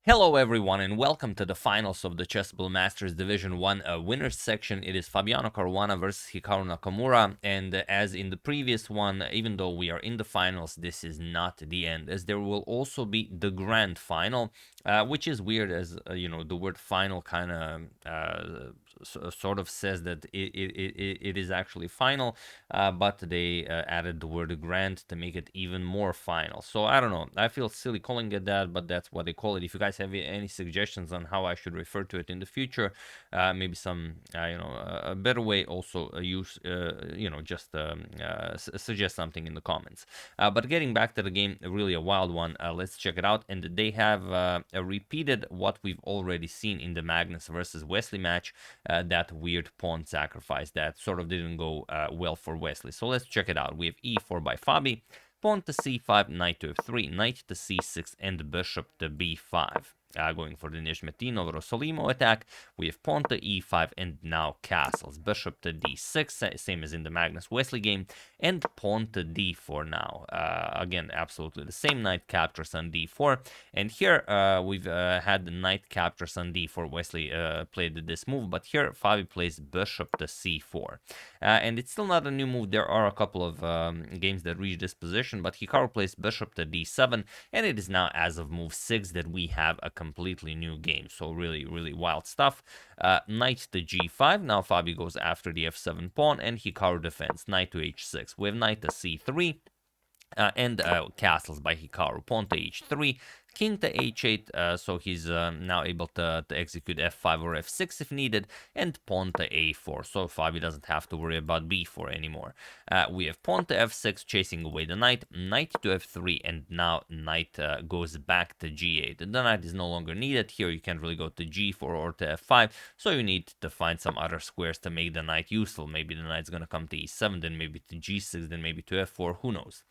Hello everyone and welcome to the finals of the Chessable Masters Division 1 winners section. It is Fabiano Caruana versus Hikaru Nakamura, and as in the previous one, even though we are in the finals, this is not the end, as there will also be the grand final, which is weird as, the word final kind of sort of says that it is actually final, but they added the word grand to make it even more final. So I don't know, I feel silly calling it that, but that's what they call it. If you guys have any suggestions on how I should refer to it in the future, maybe some a better way, also use just suggest something in the comments. But getting back to the game, really a wild one. Let's check it out. And they have repeated what we've already seen in the Magnus versus Wesley match, that weird pawn sacrifice that sort of didn't go well for Wesley. So let's check it out. We have e4 by Fabi, pawn to c5, knight to f3, knight to c6, and bishop to b5. Going for the Nimzovich-Rossolimo attack, we have pawn to e5 and now castles. Bishop to d6, same as in the Magnus Wesley game, and pawn to d4 now. Again, absolutely the same. Knight captures on d4, and here we've had the knight captures on d4. Wesley played this move, but here Fabi plays bishop to c4. And it's still not a new move. There are a couple of games that reach this position, but Hikaru plays bishop to d7, and it is now as of move 6 that we have a completely new game. So really, really wild stuff. Knight to g5. Now Fabi goes after the f7 pawn, and Hikaru defends. Knight to h6. We have knight to c3. And castles by Hikaru. Pawn to h3, king to h8, so he's now able to execute f5 or f6 if needed, and pawn to a4, so Fabi doesn't have to worry about b4 anymore. We have pawn to f6, chasing away the knight, knight to f3, and now knight goes back to g8. The knight is no longer needed. Here you can't really go to g4 or to f5, so you need to find some other squares to make the knight useful. Maybe the knight's gonna come to e7, then maybe to g6, then maybe to f4, who knows.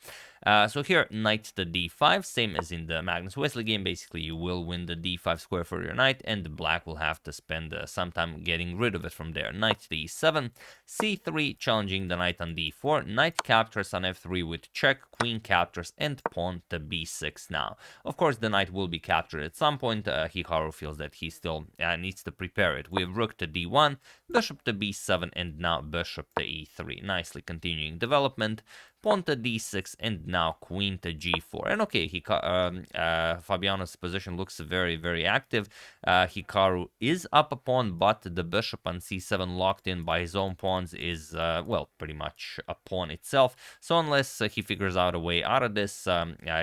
So here, knight to d5, same as in the Magnus Wesley game. Basically, you will win the d5 square for your knight, and the black will have to spend some time getting rid of it from there. Knight to e7, c3, challenging the knight on d4, knight captures on f3 with check, queen captures, and pawn to b6 now. Of course, the knight will be captured at some point. Hikaru feels that he still needs to prepare it. We have rook to d1, bishop to b7, and now bishop to e3. Nicely continuing development. Pawn to d6, and now queen to g4. And okay, Fabiano's position looks very, very active. Hikaru is up a pawn, but the bishop on c7 locked in by his own pawns is, well, pretty much a pawn itself. So unless he figures out a way out of this,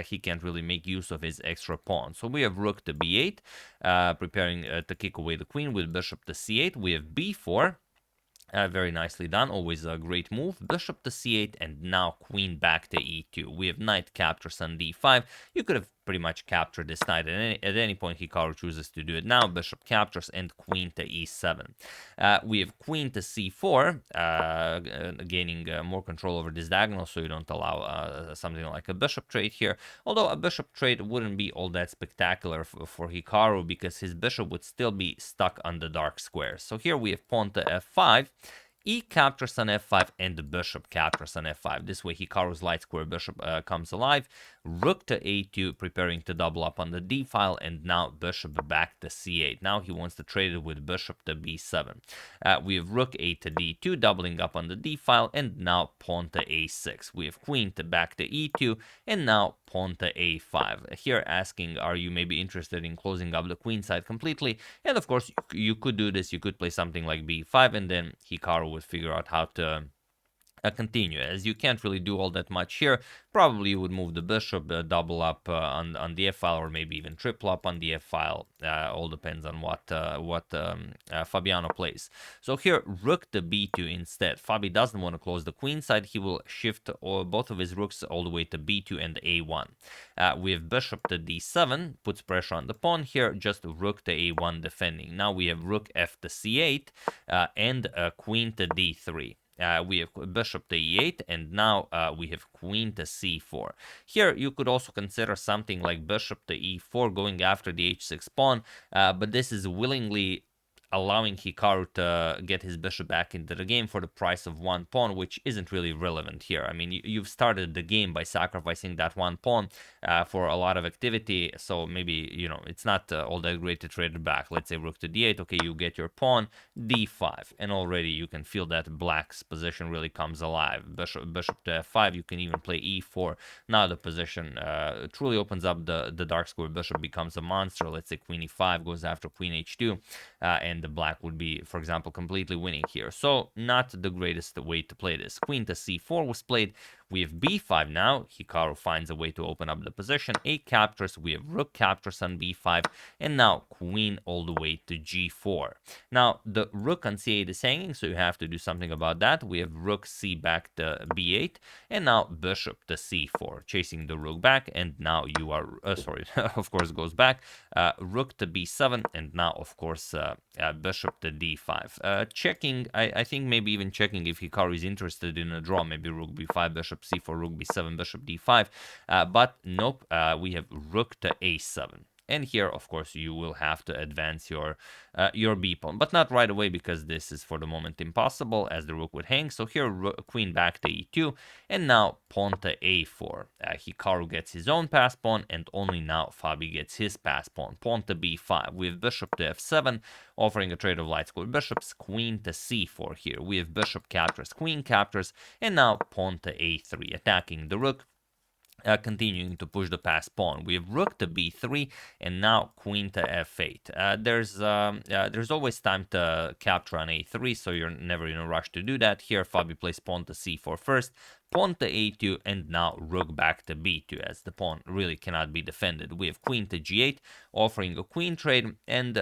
he can't really make use of his extra pawn. So we have rook to b8, preparing to kick away the queen with bishop to c8. We have b4. Very nicely done, always a great move. Bishop to c8, and now queen back to e2. We have knight captures on d5. You could have pretty much captured this knight at any point. Hikaru chooses to do it now. Bishop captures, and queen to e7. We have queen to c4, gaining more control over this diagonal, so you don't allow something like a bishop trade here. Although a bishop trade wouldn't be all that spectacular for Hikaru, because his bishop would still be stuck on the dark square. So here we have pawn to f5, e captures on f5, and the bishop captures on f5. This way Hikaru's light square bishop comes alive. Rook to a2, preparing to double up on the d file, and now bishop back to c8. Now he wants to trade it with bishop to b7. We have rook a to d2, doubling up on the d file, and now pawn to a6. We have queen to back to e2, and now pawn to a5. Here asking, are you maybe interested in closing up the queen side completely? And of course, you could do this. You could play something like b5, and then Hikaru would figure out how to continue. As you can't really do all that much here, probably you would move the bishop, double up on the f-file, or maybe even triple up on the f-file. All depends on what Fabiano plays. So here, rook to b2 instead. Fabi doesn't want to close the queen side. He will shift both of his rooks all the way to b2 and a1. We have bishop to d7, puts pressure on the pawn here, just rook to a1 defending. Now we have rook f to c8, and queen to d3. We have bishop to e8, and now we have queen to c4. Here, you could also consider something like bishop to e4, going after the h6 pawn, but this is willingly allowing Hikaru to get his bishop back into the game for the price of one pawn, which isn't really relevant here. I mean, you've started the game by sacrificing that one pawn for a lot of activity, so maybe, you know, it's not all that great to trade it back. Let's say rook to d8, okay, you get your pawn, d5, and already you can feel that black's position really comes alive. Bishop to f5, you can even play e4. Now the position truly opens up. The dark square bishop becomes a monster. Let's say queen e5 goes after queen h2, and the black would be, for example, completely winning here. So not the greatest way to play this. Queen to c4 was played. We have b5 now. Hikaru finds a way to open up the position. A captures. We have rook captures on b5, and now queen all the way to g4. Now the rook on c8 is hanging, so you have to do something about that. We have rook c back to b8, and now bishop to c4, chasing the rook back, and now you are sorry, of course goes back. Rook to b7, and now of course bishop to d5. Checking, I think maybe even checking if Hikaru is interested in a draw. Maybe rook b5, bishop c4, rook b7, bishop d5. But nope, we have rook to a7. And here, of course, you will have to advance your b pawn, but not right away, because this is for the moment impossible, as the rook would hang. So here, queen back to e2, and now pawn to a4. Hikaru gets his own pass pawn, and only now Fabi gets his pass pawn. Pawn to b5. We have bishop to f7, offering a trade of light square bishops. Queen to c4 here. We have bishop captures, queen captures, and now pawn to a3, attacking the rook. Continuing to push the pass pawn. We have rook to b3, and now queen to f8. There's always time to capture on a3, so you're never in a rush to do that. Here, Fabi plays pawn to c4 first, pawn to a2, and now rook back to b2, as the pawn really cannot be defended. We have queen to g8, offering a queen trade, and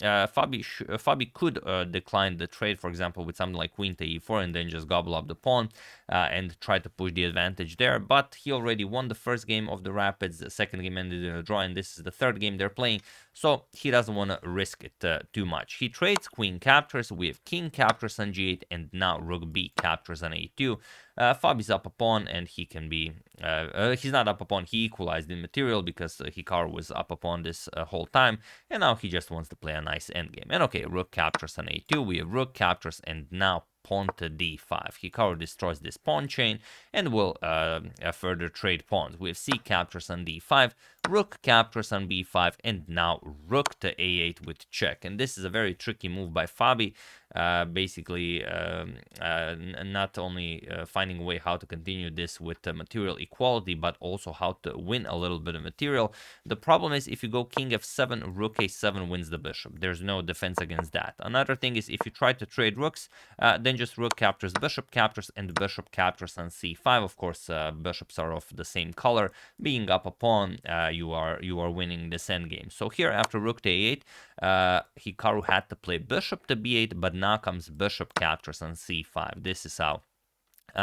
Fabi could decline the trade, for example, with something like queen to e4, and then just gobble up the pawn and try to push the advantage there. But he already won the first game of the Rapids. The second game ended in a draw, and this is the third game they're playing, so he doesn't want to risk it too much. He trades queen captures. We have king captures on g8, and now rook b captures on a2. Fabi's up a pawn, and he can be... he's not up a pawn, he equalized in material, because Hikaru was up a pawn this whole time, and now he just wants to play a nice endgame. And okay, rook captures on a2, we have rook captures, and now pawn to d5. Hikaru destroys this pawn chain and will further trade pawns. We have c captures on d5, rook captures on b5, and now rook to a8 with check. And this is a very tricky move by Fabi. Basically, not only finding a way how to continue this with material equality, but also how to win a little bit of material. The problem is, if you go king f7, rook a7 wins the bishop. There's no defense against that. Another thing is, if you try to trade rooks, then just rook captures, bishop captures, and bishop captures on c5. Of course, bishops are of the same color. Being up a pawn, you are winning this endgame. So here, after rook to a8, Hikaru had to play bishop to b8, but now comes bishop captures on c5. This is how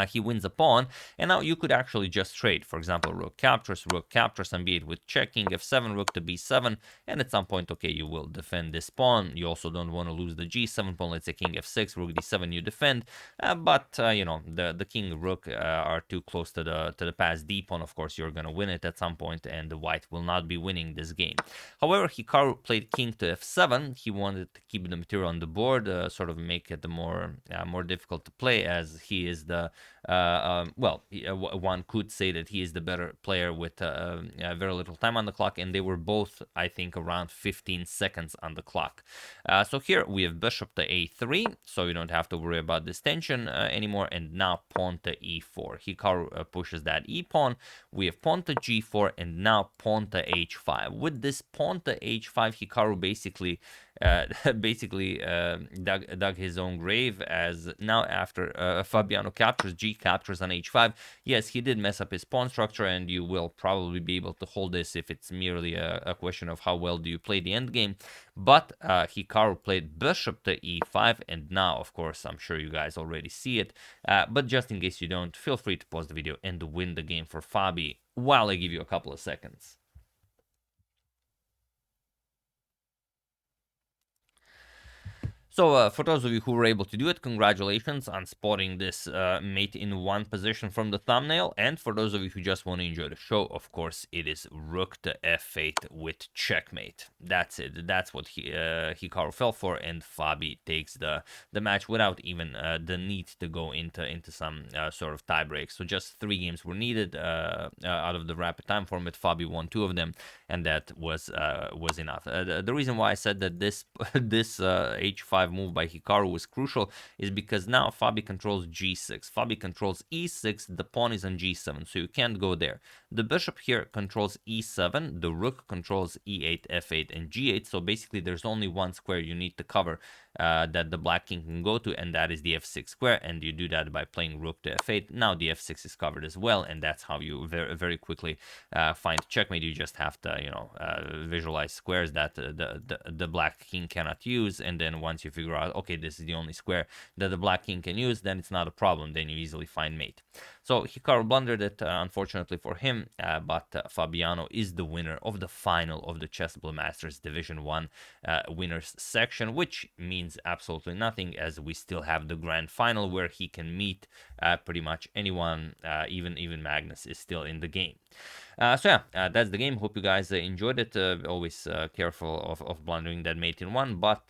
he wins a pawn, and now you could actually just trade. For example, rook captures on b8 with checking, f7, rook to b7, and at some point, okay, you will defend this pawn. You also don't want to lose the g7 pawn. Let's say king f6, rook d7, you defend, but you know, the king rook are too close to the pass d pawn. Of course, you're gonna win it at some point, and the white will not be winning this game. However, Hikaru played king to f7. He wanted to keep the material on the board, sort of make it more difficult to play, as he is the one could say that he is the better player with very little time on the clock, and they were both, I think, around 15 seconds on the clock. So here we have bishop to a3, so you don't have to worry about this tension anymore, and now pawn to e4. Hikaru pushes that e pawn. We have pawn to g4, and now pawn to h5. With this pawn to h5, Hikaru basically dug his own grave, as now after Fabiano captures, g captures on h5. Yes, he did mess up his pawn structure, and you will probably be able to hold this if it's merely a question of how well do you play the endgame. But Hikaru played bishop to e5, and now, of course, I'm sure you guys already see it, but just in case you don't, feel free to pause the video and win the game for Fabi while I give you a couple of seconds. So for those of you who were able to do it, congratulations on spotting this mate in one position from the thumbnail. And for those of you who just want to enjoy the show, of course, it is rook to f8 with checkmate. That's it. That's what Hikaru fell for, and Fabi takes the match without even the need to go into some sort of tiebreak. So just 3 games were needed out of the rapid time format. Fabi won 2 of them, and that was enough. The reason why I said that this h5 move by Hikaru was crucial is because now Fabi controls g6. Fabi controls e6, the pawn is on g7, so you can't go there. The bishop here controls e7, the rook controls e8, f8, and g8, so basically there's only one square you need to cover that the black king can go to, and that is the f6 square, and you do that by playing rook to f8. Now the f6 is covered as well, and that's how you very quickly find checkmate. You just have to, visualize squares that the black king cannot use, and then once you figure out, okay, this is the only square that the black king can use, then it's not a problem. Then you easily find mate. So Hikaru blundered it, unfortunately for him, but Fabiano is the winner of the final of the Chessable Masters Division 1 winners section, which means absolutely nothing, as we still have the grand final where he can meet pretty much anyone, even Magnus is still in the game. So yeah, that's the game. Hope you guys enjoyed it. Always careful of blundering that mate in one, but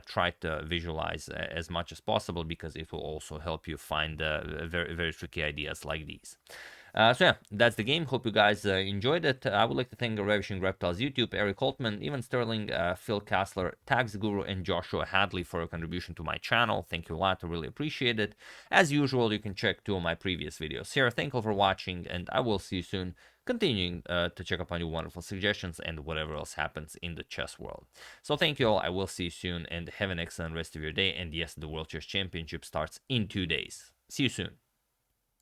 try to visualize as much as possible, because it will also help you find very tricky ideas like these. So yeah, that's the game. Hope you guys enjoyed it. I would like to thank Ravishing Reptiles YouTube, Eric Holtman, Ivan Sterling, Phil Kassler, Tax Guru, and Joshua Hadley for your contribution to my channel. Thank you a lot. I really appreciate it. As usual, you can check 2 of my previous videos here. Thank you for watching, and I will see you soon, continuing to check up on your wonderful suggestions and whatever else happens in the chess world. So thank you all. I will see you soon, and have an excellent rest of your day. And yes, the World Chess Championship starts in 2 days. See you soon.